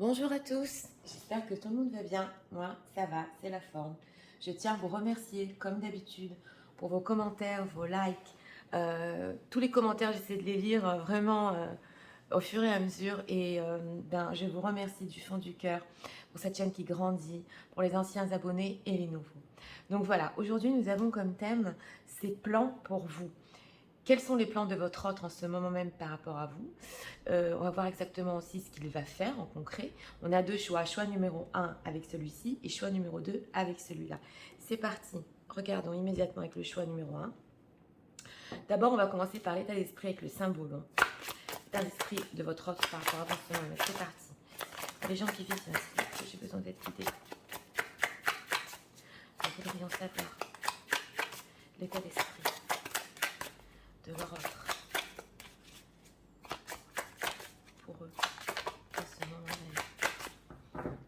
Bonjour à tous, j'espère que tout le monde va bien. Moi, ça va, c'est la forme. Je tiens à vous remercier, comme d'habitude, pour vos commentaires, vos likes. Tous les commentaires, j'essaie de les lire vraiment au fur et à mesure. Et je vous remercie du fond du cœur pour cette chaîne qui grandit, pour les anciens abonnés et les nouveaux. Donc voilà, aujourd'hui, nous avons comme thème ces plans pour vous. Quels sont les plans de votre autre en ce moment même par rapport à vous? On va voir exactement aussi ce qu'il va faire en concret. On a deux choix. Choix numéro 1 avec celui-ci et choix numéro 2 avec celui-là. C'est parti. Regardons immédiatement avec le choix numéro 1. D'abord, on va commencer par l'état d'esprit avec le symbole. L'état d'esprit de votre autre par rapport à vous en ce moment même. C'est parti. Les gens qui vivent, j'ai besoin d'être guidée. Vous voudriez savoir l'état d'esprit de leur autre pour eux en ce moment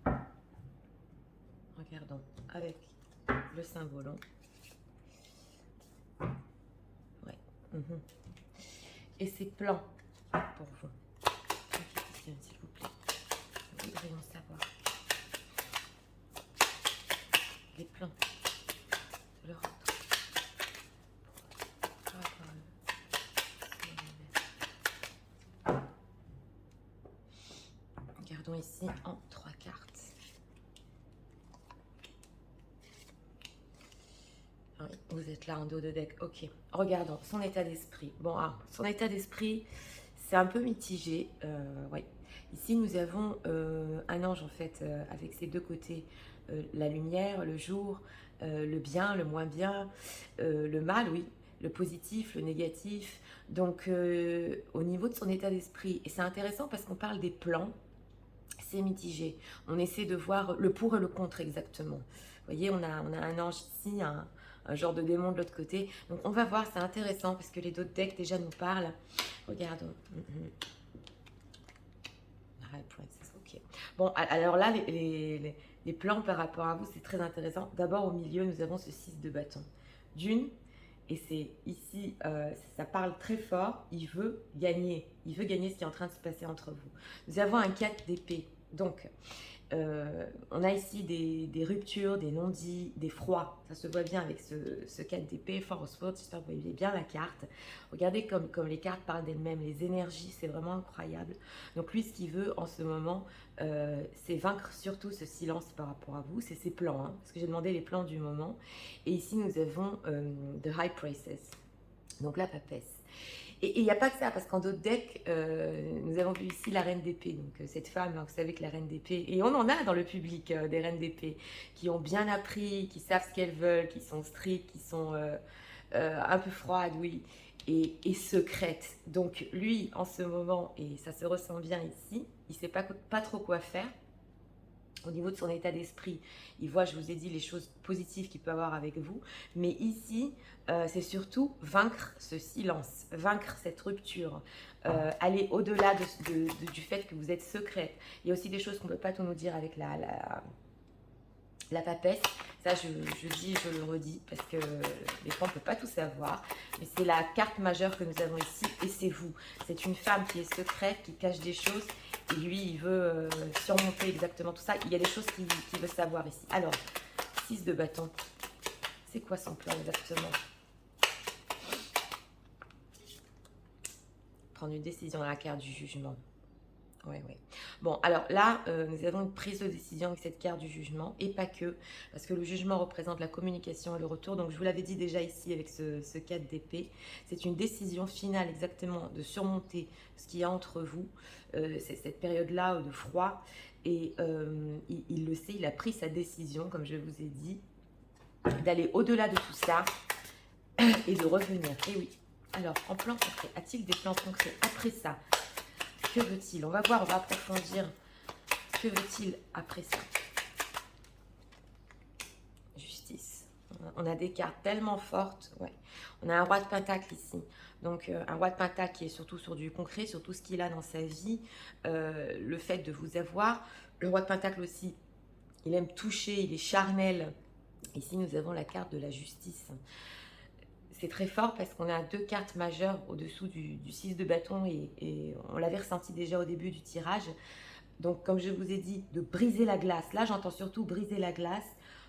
même. Regardons avec le symbole. Ouais. Et ses plans pour vous. S'il vous plaît. Nous voudrions savoir les plans de leur autre. Regardons ici en 3 cartes. Oui, vous êtes là en dos de deck. Ok. Regardons son état d'esprit. Bon, son état d'esprit, c'est un peu mitigé. Oui. Ici, nous avons un ange en fait avec ses deux côtés. La lumière, le jour, le bien, le moins bien, le mal, oui, le positif, le négatif. Donc, au niveau de son état d'esprit, et c'est intéressant parce qu'on parle des plans, c'est mitigé. On essaie de voir le pour et le contre exactement. Vous voyez, on a un ange ici, un genre de démon de l'autre côté. Donc, on va voir, c'est intéressant parce que les autres decks déjà nous parlent. Regardons. Ok. Bon, alors là, les plans par rapport à vous, c'est très intéressant. D'abord, au milieu, nous avons ce 6 de bâton. D'une, et c'est ici, ça parle très fort, il veut gagner. Il veut gagner ce qui est en train de se passer entre vous. Nous avons un 4 d'épée. Donc, on a ici des ruptures, des non-dits, des froids. Ça se voit bien avec ce 4 d'épée, Force Force. J'espère que vous voyez bien la carte. Regardez comme les cartes parlent d'elles-mêmes. Les énergies, c'est vraiment incroyable. Donc lui, ce qu'il veut en ce moment, c'est vaincre surtout ce silence par rapport à vous. C'est ses plans, hein, parce que j'ai demandé les plans du moment. Et ici, nous avons The High Priestess. Donc la papesse. Et il n'y a pas que ça, parce qu'en d'autres decks, nous avons vu ici la reine d'épée. Donc cette femme, hein, vous savez que la reine d'épée, et on en a dans le public des reines d'épée, qui ont bien appris, qui savent ce qu'elles veulent, qui sont strictes, qui sont un peu froides, oui, et secrètes. Donc lui, en ce moment, et ça se ressent bien ici, il ne sait pas trop quoi faire. Au niveau de son état d'esprit, il voit, je vous ai dit, les choses positives qu'il peut avoir avec vous. Mais ici, c'est surtout vaincre ce silence, vaincre cette rupture, aller au-delà du fait que vous êtes secrète. Il y a aussi des choses qu'on ne peut pas tout nous dire avec la papesse. Ça, je dis, je le redis, parce que des fois, on ne peut pas tout savoir. Mais c'est la carte majeure que nous avons ici, et c'est vous. C'est une femme qui est secrète, qui cache des choses, et lui, il veut surmonter exactement tout ça. Il y a des choses qu'il veut savoir ici. Alors, 6 de bâton. C'est quoi son plan exactement? Prendre une décision à la carte du jugement. Oui, oui. Bon, alors là, nous avons une prise de décision avec cette carte du jugement, et pas que, parce que le jugement représente la communication et le retour. Donc, je vous l'avais dit déjà ici avec ce 4 d'épée. C'est une décision finale exactement de surmonter ce qu'il y a entre vous. C'est cette période-là de froid. Et il le sait, il a pris sa décision, comme je vous ai dit, d'aller au-delà de tout ça et de revenir. Et oui. Alors, en plan concret, a-t-il des plans concrets après ça? Que veut-il? On va voir, on va approfondir. Que veut-il après ça? Justice. On a des cartes tellement fortes. Ouais. On a un roi de pentacle ici. Donc, un roi de pentacle qui est surtout sur du concret, sur tout ce qu'il a dans sa vie. Le fait de vous avoir. Le roi de pentacle aussi, il aime toucher, il est charnel. Ici, nous avons la carte de la justice. C'est très fort parce qu'on a deux cartes majeures au-dessous du 6 de bâton, et on l'avait ressenti déjà au début du tirage. Donc, comme je vous ai dit, de briser la glace. Là, j'entends surtout briser la glace,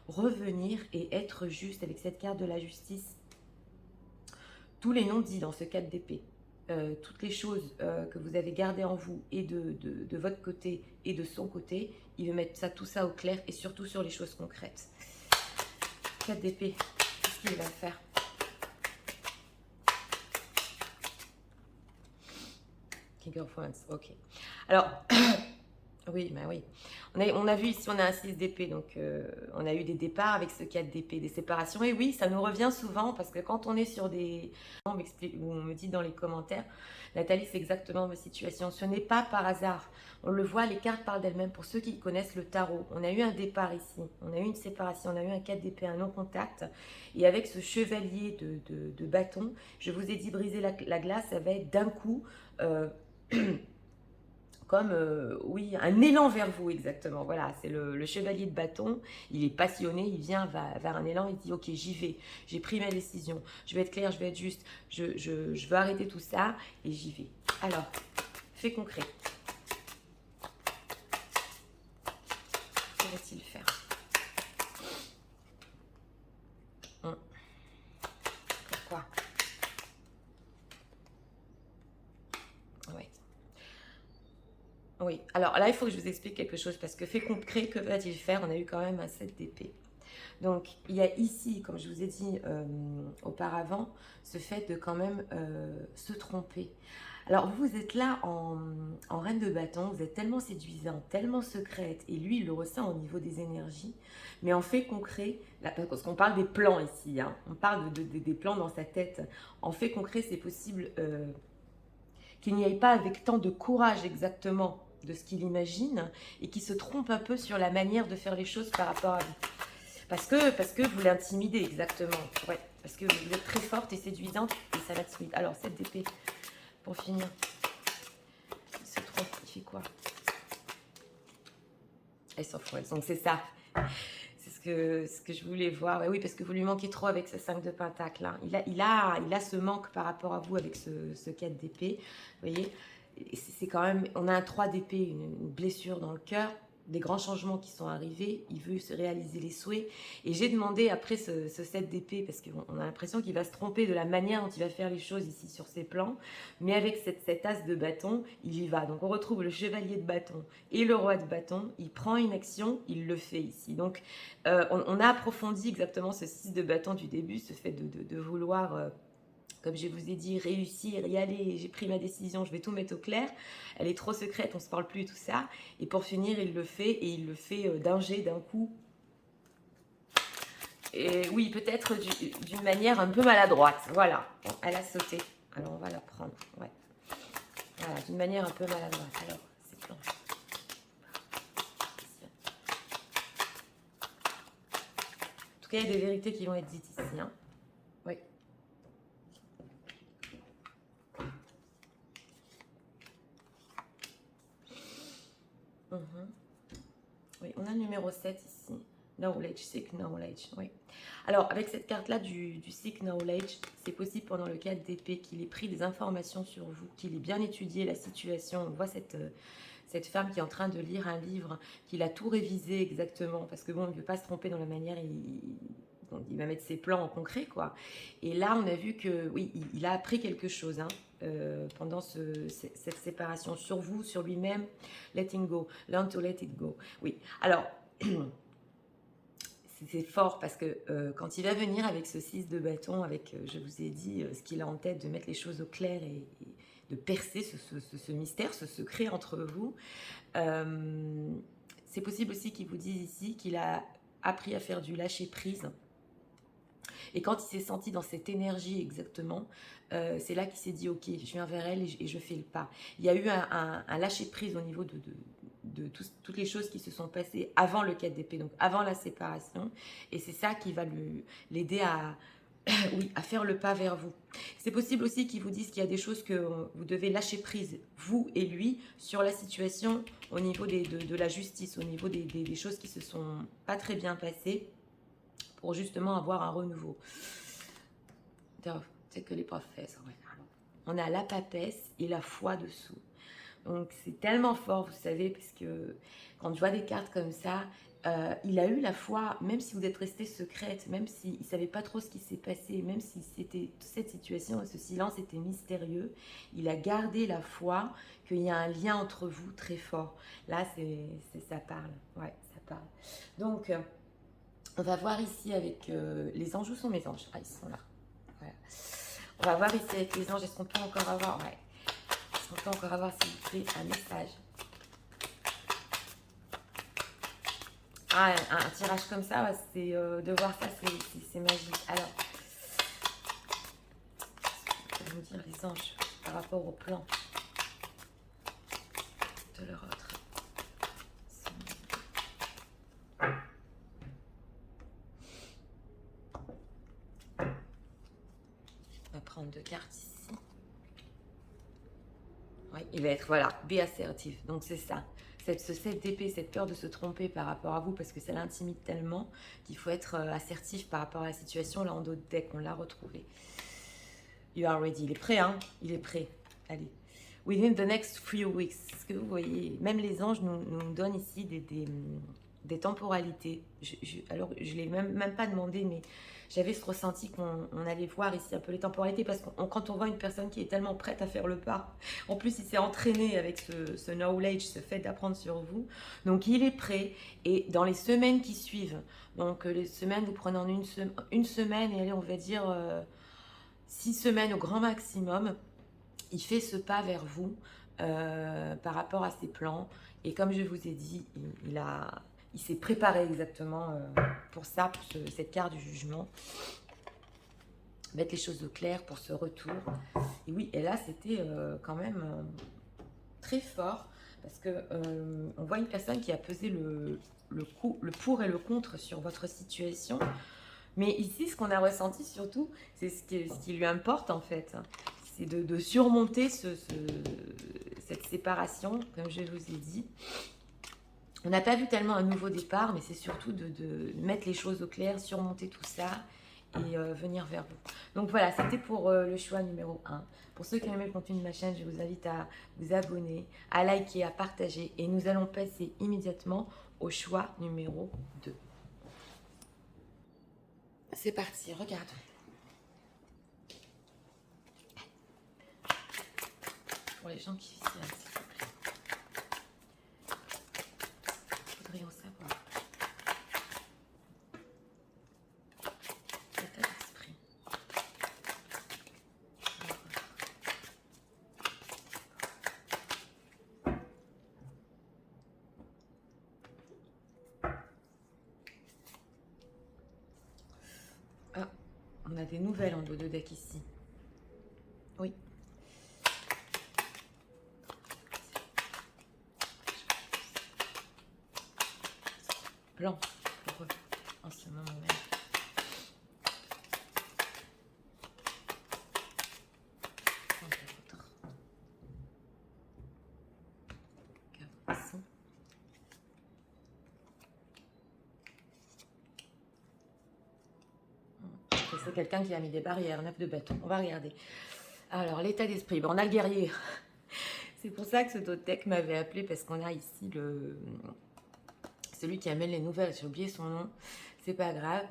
revenir et être juste avec cette carte de la justice. Tous les non-dits dans ce 4 d'épée. Toutes les choses que vous avez gardées en vous et de votre côté et de son côté, il veut mettre ça, tout ça au clair et surtout sur les choses concrètes. 4 d'épée, qu'est-ce qu'il va faire? King of Wands, ok. Alors, oui, bah oui. On a vu ici, on a un 6 d'épée, donc on a eu des départs avec ce 4 d'épée, des séparations. Et oui, ça nous revient souvent parce que quand on est sur des... On me dit dans les commentaires, Nathalie, c'est exactement ma situation. Ce n'est pas par hasard. On le voit, les cartes parlent d'elles-mêmes. Pour ceux qui connaissent le tarot, on a eu un départ ici, on a eu une séparation, on a eu un 4 d'épée, un non-contact. Et avec ce chevalier de bâton, je vous ai dit briser la glace, ça va être d'un coup... comme, oui, un élan vers vous, exactement. Voilà, c'est le chevalier de bâton. Il est passionné, il vient vers un élan, il dit, ok, j'y vais, j'ai pris ma décision, je vais être clair, je vais être juste, je veux arrêter tout ça, et j'y vais. Alors, fait concret. Que va-t-il faire? Pourquoi? Ouais. Oui, alors là, il faut que je vous explique quelque chose, parce que fait concret, que va-t-il faire? On a eu quand même un 7 d'épée. Donc, il y a ici, comme je vous ai dit auparavant, ce fait de quand même se tromper. Alors, vous êtes là en reine de bâton, vous êtes tellement séduisante, tellement secrète, et lui, il le ressent au niveau des énergies. Mais en fait concret, là, parce qu'on parle des plans ici, hein, on parle des plans dans sa tête. En fait concret, c'est possible qu'il n'y aille pas avec tant de courage exactement de ce qu'il imagine, et qu'il se trompe un peu sur la manière de faire les choses par rapport à vous. Parce que vous l'intimidez, exactement. Ouais, parce que vous êtes très forte et séduisante et ça l'intimide. Alors, cette d'épée, pour finir, il se trompe, il fait quoi? Elle s'en fout. Donc, c'est ça. C'est ce que je voulais voir. Ouais, oui, parce que vous lui manquez trop avec ce 5 de pentacle. Hein. Il a ce manque par rapport à vous avec ce 4 d'épée. Vous voyez, c'est quand même... On a un 3 d'épée, une blessure dans le cœur. Des grands changements qui sont arrivés, il veut se réaliser les souhaits. Et j'ai demandé après ce 7 d'épée, parce qu'on a l'impression qu'il va se tromper de la manière dont il va faire les choses ici sur ses plans, mais avec cet as de bâton, il y va. Donc on retrouve le chevalier de bâton et le roi de bâton, il prend une action, il le fait ici. Donc on a approfondi exactement ce 6 de bâton du début, ce fait de vouloir... comme je vous ai dit, réussir, y aller, j'ai pris ma décision, je vais tout mettre au clair. Elle est trop secrète, on ne se parle plus et tout ça. Et pour finir, il le fait, et il le fait d'un jet, d'un coup. Et oui, peut-être d'une manière un peu maladroite. Voilà, bon, elle a sauté. Alors, on va la prendre, ouais. Voilà, d'une manière un peu maladroite. Alors, c'est blanc. En tout cas, il y a des vérités qui vont être dites ici, hein. Oui. Oui, on a le numéro 7 ici. Knowledge, seek knowledge, oui. Alors, avec cette carte-là du seek knowledge, c'est possible pendant le 4 d'épée qu'il ait pris des informations sur vous, qu'il ait bien étudié la situation. On voit cette femme qui est en train de lire un livre, qu'il a tout révisé exactement, parce que bon, il ne veut pas se tromper dans la manière, il va mettre ses plans en concret, quoi. Et là, on a vu que, oui, il a appris quelque chose, hein, pendant cette séparation sur vous, sur lui-même. Letting go, learn to let it go. Oui, alors, c'est fort parce que quand il va venir avec ce 6 de bâton, avec, je vous ai dit, ce qu'il a en tête, de mettre les choses au clair et de percer ce mystère, ce secret entre vous, c'est possible aussi qu'il vous dise ici qu'il a appris à faire du lâcher-prise. Et quand il s'est senti dans cette énergie exactement, c'est là qu'il s'est dit, ok, je viens vers elle et je fais le pas. Il y a eu un lâcher-prise au niveau de toutes les choses qui se sont passées avant le 4 d'épée, donc avant la séparation. Et c'est ça qui va l'aider à, oui, à faire le pas vers vous. C'est possible aussi qu'il vous dise qu'il y a des choses que vous devez lâcher prise, vous et lui, sur la situation au niveau de la justice, au niveau des choses qui se sont pas très bien passées, pour justement avoir un renouveau. C'est que les professeurs. Ouais. On a la papesse et la foi dessous. Donc c'est tellement fort, vous savez, parce que quand je vois des cartes comme ça, il a eu la foi, même si vous êtes restée secrète, même s'il ne savait pas trop ce qui s'est passé, même si c'était cette situation, ce silence était mystérieux, il a gardé la foi qu'il y a un lien entre vous très fort. Là, ça parle. Ouais, ça parle. Donc, on va voir ici avec les anges. Où sont mes anges? Ah, ils sont là. Voilà. On va voir ici avec les anges. Est-ce qu'on peut encore avoir... Ouais. Est-ce qu'on peut encore avoir, s'il vous plaît, un message? Ah, un tirage comme ça, ouais, c'est de voir ça, c'est magique. Alors, je vais vous dire les anges par rapport au plan de leur autre. On va prendre 2 cartes ici. Oui, il va être, voilà, be assertif. Donc c'est ça. Cette épée, cette peur de se tromper par rapport à vous, parce que ça l'intimide tellement qu'il faut être assertif par rapport à la situation. Là, en dos de deck, on l'a retrouvé. You are ready. Il est prêt, hein? Il est prêt. Allez. Within the next few weeks. Ce que vous voyez, même les anges nous donnent ici des temporalités. Alors, je ne l'ai même pas demandé, mais j'avais ce ressenti qu'on allait voir ici un peu les temporalités, parce que quand on voit une personne qui est tellement prête à faire le pas, en plus il s'est entraîné avec ce knowledge, ce fait d'apprendre sur vous, donc il est prêt, et dans les semaines qui suivent, donc les semaines, vous prenez en une semaine, et allez, on va dire 6 semaines au grand maximum, il fait ce pas vers vous par rapport à ses plans, et comme je vous ai dit, il s'est préparé exactement pour ça, pour cette carte du jugement. Mettre les choses au clair pour ce retour. Et oui, et là, c'était quand même très fort, parce que on voit une personne qui a pesé le pour et le contre sur votre situation. Mais ici, ce qu'on a ressenti surtout, c'est ce qui lui importe en fait. C'est de surmonter cette séparation, comme je vous ai dit. On n'a pas vu tellement un nouveau départ, mais c'est surtout de mettre les choses au clair, surmonter tout ça et venir vers vous. Donc voilà, c'était pour le choix numéro 1. Pour ceux qui aiment le contenu de ma chaîne, je vous invite à vous abonner, à liker, à partager. Et nous allons passer immédiatement au choix numéro 2. C'est parti, regarde. Pour les gens qui viennent, s'il vous plaît. Il faudrait en savoir. L'état d'esprit. Ah, on a des nouvelles en dos de deck ici. Oui. Blanc pour eux en ce moment même. C'est quelqu'un qui a mis des barrières, 9 de bâton. On va regarder. Alors, l'état d'esprit. Ben, on a le guerrier. C'est pour ça que ce deck m'avait appelé, parce qu'on a ici celui qui amène les nouvelles. J'ai oublié son nom. C'est pas grave.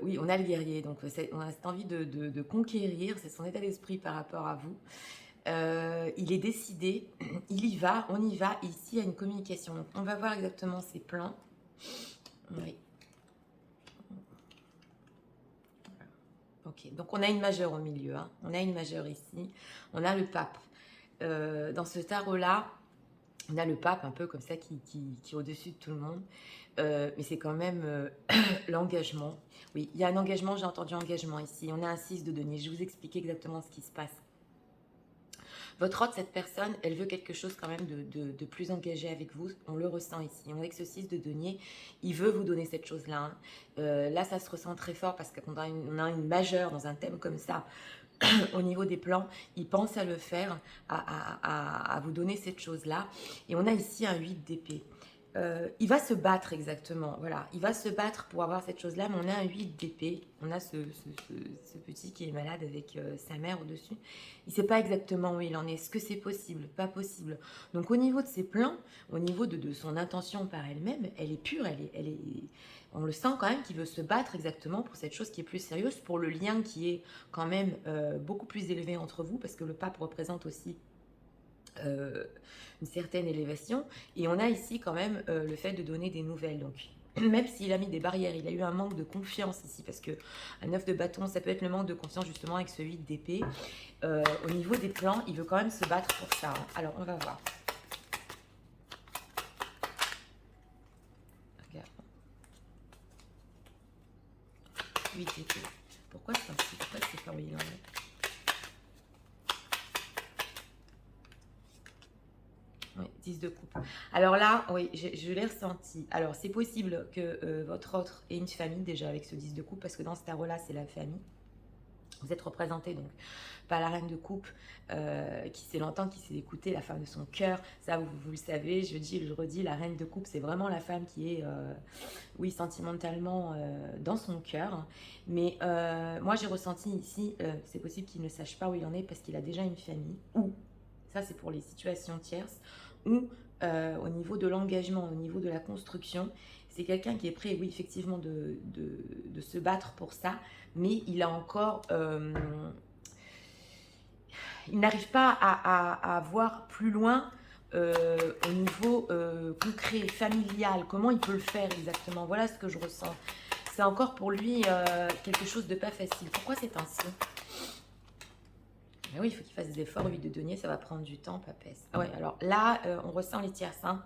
Oui, on a le guerrier. Donc, on a cette envie de conquérir. C'est son état d'esprit par rapport à vous. Il est décidé. Il y va. On y va. Ici, il y a une communication. Donc, on va voir exactement ses plans. Oui. Ok, donc on a une majeure au milieu, hein. On a une majeure ici, on a le pape. Dans ce tarot-là, on a le pape un peu comme ça qui est au-dessus de tout le monde, mais c'est quand même l'engagement. Oui, il y a un engagement, j'ai entendu engagement ici. On a un 6 de denier, je vais vous expliquer exactement ce qui se passe. Votre autre, cette personne, elle veut quelque chose quand même de plus engagé avec vous. On le ressent ici. On a avec ce 6 de denier, il veut vous donner cette chose-là. Hein. Là, ça se ressent très fort parce qu'on a une majeure dans un thème comme ça. Au niveau des plans, il pense à le faire, à vous donner cette chose-là. Et on a ici un 8 d'épée. il va se battre exactement, voilà. Il va se battre pour avoir cette chose-là, mais on a un 8 d'épée. On a ce petit qui est malade avec sa mère au-dessus. Il ne sait pas exactement où il en est. Est-ce que c'est possible? Pas possible. Donc au niveau de ses plans, au niveau de son intention par elle-même, elle est pure, on le sent quand même qu'il veut se battre exactement pour cette chose qui est plus sérieuse, pour le lien qui est quand même beaucoup plus élevé entre vous, parce que le pape représente aussi une certaine élévation. Et on a ici quand même le fait de donner des nouvelles. Donc, même s'il a mis des barrières, il a eu un manque de confiance ici, parce que un 9 de bâton, ça peut être le manque de confiance justement avec ce 8 d'épée. Au niveau des plans, il veut quand même se battre pour ça. Hein. Alors, on va voir. Regarde. 8 d'épée. Pourquoi c'est ainsi? Pourquoi c'est pas où il en est? Oui, 10 de coupe. Alors là, oui, je l'ai ressenti. Alors, c'est possible que votre autre ait une famille déjà avec ce 10 de coupe, parce que dans ce tarot-là, c'est la famille. Vous êtes représenté donc par la reine de coupe qui sait longtemps, qui sait écouter, la femme de son cœur. Ça, vous le savez, je dis, je redis, la reine de coupe, c'est vraiment la femme qui est, oui, sentimentalement dans son cœur. Mais moi, j'ai ressenti ici, c'est possible qu'il ne sache pas où il en est parce qu'il a déjà une famille. Ou, ça c'est pour les situations tierces, ou au niveau de l'engagement, au niveau de la construction, c'est quelqu'un qui est prêt, oui, effectivement, de se battre pour ça, mais il a encore... il n'arrive pas à voir plus loin au niveau concret, familial, comment il peut le faire exactement. Voilà ce que je ressens. C'est encore pour lui quelque chose de pas facile. Pourquoi c'est ainsi? Mais oui, il faut qu'il fasse des efforts, 8 de denier, ça va prendre du temps, papesse. Ah ouais, alors là, on ressent les tierces, hein.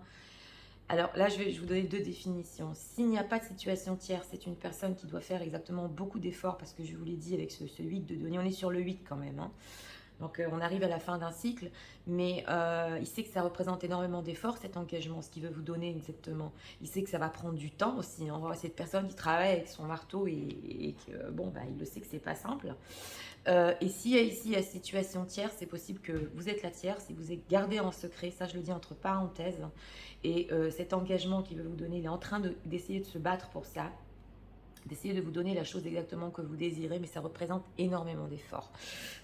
Alors là, je vais vous donner deux définitions. S'il n'y a pas de situation tierce, c'est une personne qui doit faire exactement beaucoup d'efforts, parce que je vous l'ai dit avec ce 8 de denier, on est sur le 8 quand même, hein. Donc on arrive à la fin d'un cycle, mais il sait que ça représente énormément d'efforts, cet engagement, ce qu'il veut vous donner exactement. Il sait que ça va prendre du temps aussi. On voit cette personne qui travaille avec son marteau et que, bon, bah, il le sait que c'est pas simple. Et s'il y a ici la situation tierce, c'est possible que vous êtes la tierce et vous êtes gardé en secret, ça je le dis entre parenthèses. Et cet engagement qu'il veut vous donner, il est en train d'essayer de se battre pour ça, d'essayer de vous donner la chose exactement que vous désirez, mais ça représente énormément d'efforts.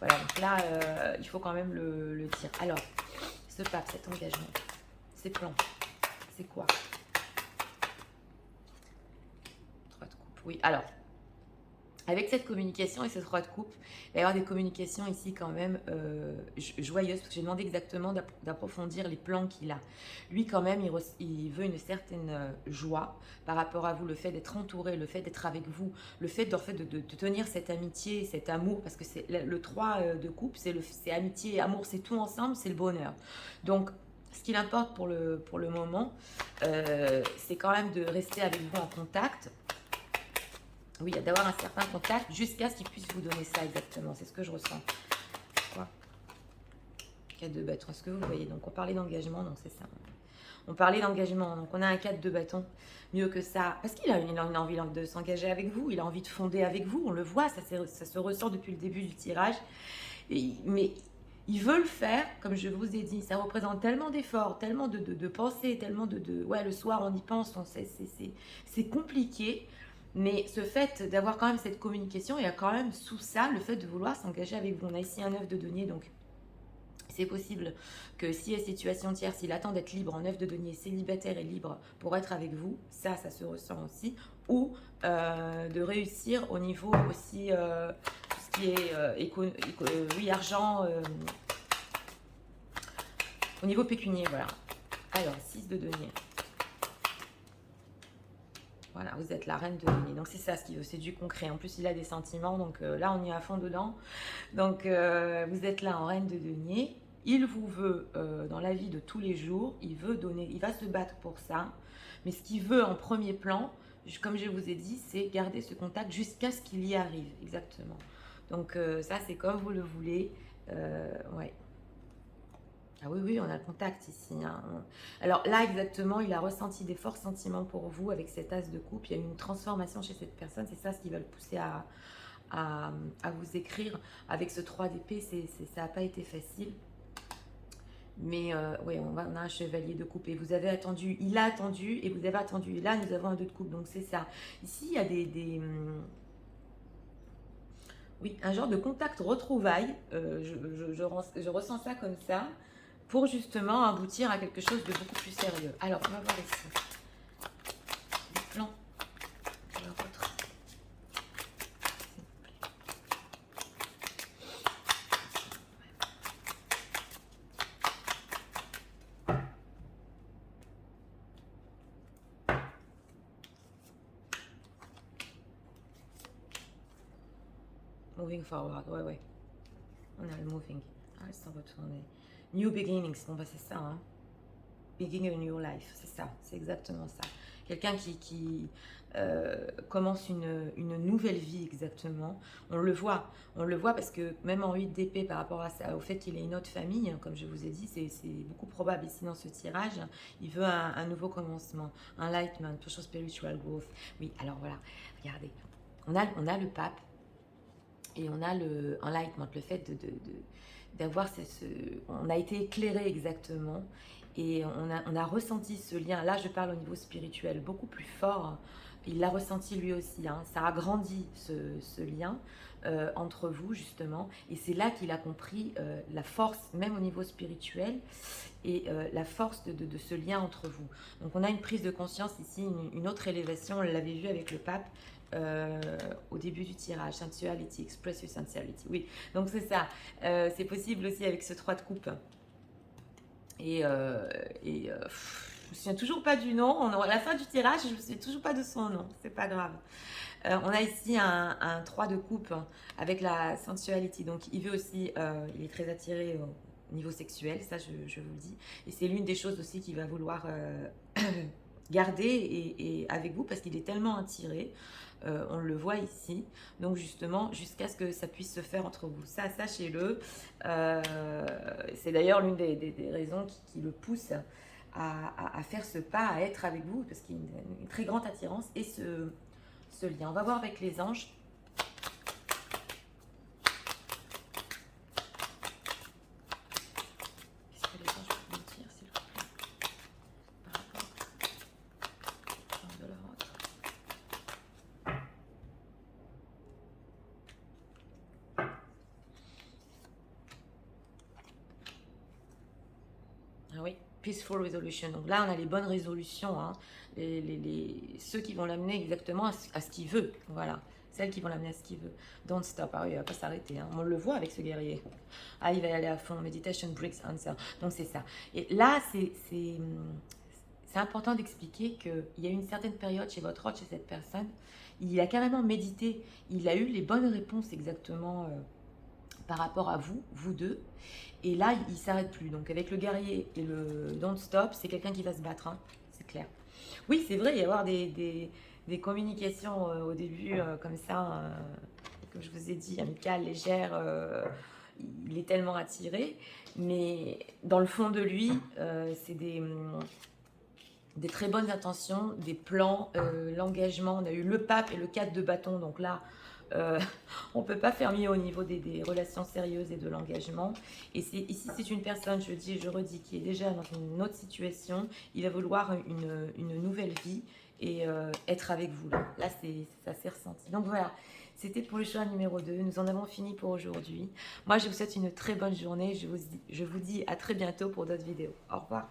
Voilà, donc là, il faut quand même le dire. Alors, ce pape, cet engagement, ces plans, c'est quoi? 3 de coupe, oui. Alors, avec cette communication et ces 3 de coupe, il va y avoir des communications ici quand même joyeuses, parce que j'ai demandé exactement d'approfondir les plans qu'il a. Lui quand même, il veut une certaine joie par rapport à vous, le fait d'être entouré, le fait d'être avec vous, le fait de tenir cette amitié, cet amour, parce que c'est le 3 de coupe, c'est amitié, amour, c'est tout ensemble, c'est le bonheur. Donc, ce qu'il importe pour le moment, c'est quand même de rester avec vous en contact. Oui, d'avoir un certain contact jusqu'à ce qu'il puisse vous donner ça exactement. C'est ce que je ressens. Quoi? 4 de bâton. Est-ce que vous voyez? Donc, on parlait d'engagement, donc c'est ça. On parlait d'engagement, donc on a un 4 de bâton. Mieux que ça, parce qu'il a une envie de s'engager avec vous, il a envie de fonder avec vous, on le voit, ça se ressent depuis le début du tirage. Mais il veut le faire, comme je vous ai dit, ça représente tellement d'efforts, tellement de pensées, tellement ouais, le soir on y pense, c'est compliqué. Mais ce fait d'avoir quand même cette communication, il y a quand même sous ça le fait de vouloir s'engager avec vous. On a ici un 9 de denier, donc c'est possible que si la situation tierce, il attend d'être libre en 9 de denier, célibataire et libre pour être avec vous, ça se ressent aussi. Ou de réussir au niveau aussi, tout ce qui est oui, argent, au niveau pécunier, voilà. Alors, 6 de denier. Voilà, vous êtes la reine de denier. Donc c'est ça ce qu'il veut, c'est du concret. En plus, il a des sentiments, donc là, on y est à fond dedans. Donc vous êtes là en reine de denier. Il vous veut dans la vie de tous les jours. Il veut donner, il va se battre pour ça. Mais ce qu'il veut en premier plan, comme je vous ai dit, c'est garder ce contact jusqu'à ce qu'il y arrive. Exactement. Donc ça, c'est comme vous le voulez. Ouais. Ah oui, oui, on a le contact ici, hein. Alors là, exactement, il a ressenti des forts sentiments pour vous avec cet as de coupe. Il y a eu une transformation chez cette personne. C'est ça ce qui va le pousser à vous écrire. Avec ce 3 d'épée, ça n'a pas été facile. Mais oui, on a un chevalier de coupe et vous avez attendu, il a attendu et vous avez attendu. Et là, nous avons un 2 de coupe, donc c'est ça. Ici, il y a oui, un genre de contact retrouvailles. Je ressens ça comme ça pour justement aboutir à quelque chose de beaucoup plus sérieux. Alors, on va voir ici. Les plans de votre... Moving forward, ouais, ouais. On a le moving. Ah, ça va tourner. New beginnings, bon bah c'est ça, hein. Beginning a new life, c'est ça, c'est exactement ça. Quelqu'un qui commence une nouvelle vie exactement. On le voit parce que même en 8 d'épée par rapport à ça, au fait qu'il ait une autre famille, hein, comme je vous ai dit, c'est beaucoup probable ici dans ce tirage. Il veut un nouveau commencement, enlightenment, push spiritual growth. Oui, alors voilà, regardez, on a le pape et on a le enlightenment, le fait d'avoir on a été éclairé exactement et on a ressenti ce lien. Là, je parle au niveau spirituel beaucoup plus fort. Il l'a ressenti lui aussi, hein. Ça a grandi ce lien entre vous justement et c'est là qu'il a compris la force même au niveau spirituel et la force de ce lien entre vous. Donc on a une prise de conscience ici, une autre élévation, on l'avait vu avec le pape au début du tirage, sensuality, express your sensuality, oui, donc c'est ça, c'est possible aussi avec ce 3 de coupe, et je me souviens toujours pas du nom, à la fin du tirage, je me souviens toujours pas de son nom, c'est pas grave. On a ici un 3 de coupe avec la sensuality, donc il veut aussi, il est très attiré au niveau sexuel, ça je vous le dis, et c'est l'une des choses aussi qu'il va vouloir garder et avec vous parce qu'il est tellement attiré, on le voit ici, donc justement jusqu'à ce que ça puisse se faire entre vous, ça sachez-le, c'est d'ailleurs l'une des raisons qui le pousse à faire ce pas, à être avec vous, parce qu'il y a une très grande attirance et ce lien. On va voir avec les anges. Qu'est-ce que les anges peuvent nous dire, s'il vous plaît, par rapport à de leur autre. Ah oui, peaceful resolution. Donc là, on a les bonnes résolutions, hein. Ceux qui vont l'amener exactement à ce qu'il veut. Voilà, celles qui vont l'amener à ce qu'il veut. Don't stop. Ah oui, il ne va pas s'arrêter, hein. On le voit avec ce guerrier. Ah, il va y aller à fond. Meditation brings answer. Donc c'est ça. Et là, c'est important d'expliquer qu'il y a eu une certaine période chez votre hôte, chez cette personne. Il a carrément médité. Il a eu les bonnes réponses exactement par rapport à vous, vous deux. Et là, il ne s'arrête plus. Donc avec le guerrier et le don't stop, c'est quelqu'un qui va se battre, hein, c'est clair. Oui, c'est vrai, il y avoir des communications au début comme ça, comme je vous ai dit, amicales, légères. Il est tellement attiré. Mais dans le fond de lui, c'est des très bonnes intentions, des plans, l'engagement. On a eu le pape et le 4 de bâton. Donc là, on ne peut pas faire mieux au niveau des relations sérieuses et de l'engagement. Et ici, c'est une personne, je dis et je redis, qui est déjà dans une autre situation. Il va vouloir une nouvelle vie et être avec vous. Là ça s'est ressenti. Donc voilà, c'était pour le choix numéro 2. Nous en avons fini pour aujourd'hui. Moi, je vous souhaite une très bonne journée. Je vous dis à très bientôt pour d'autres vidéos. Au revoir.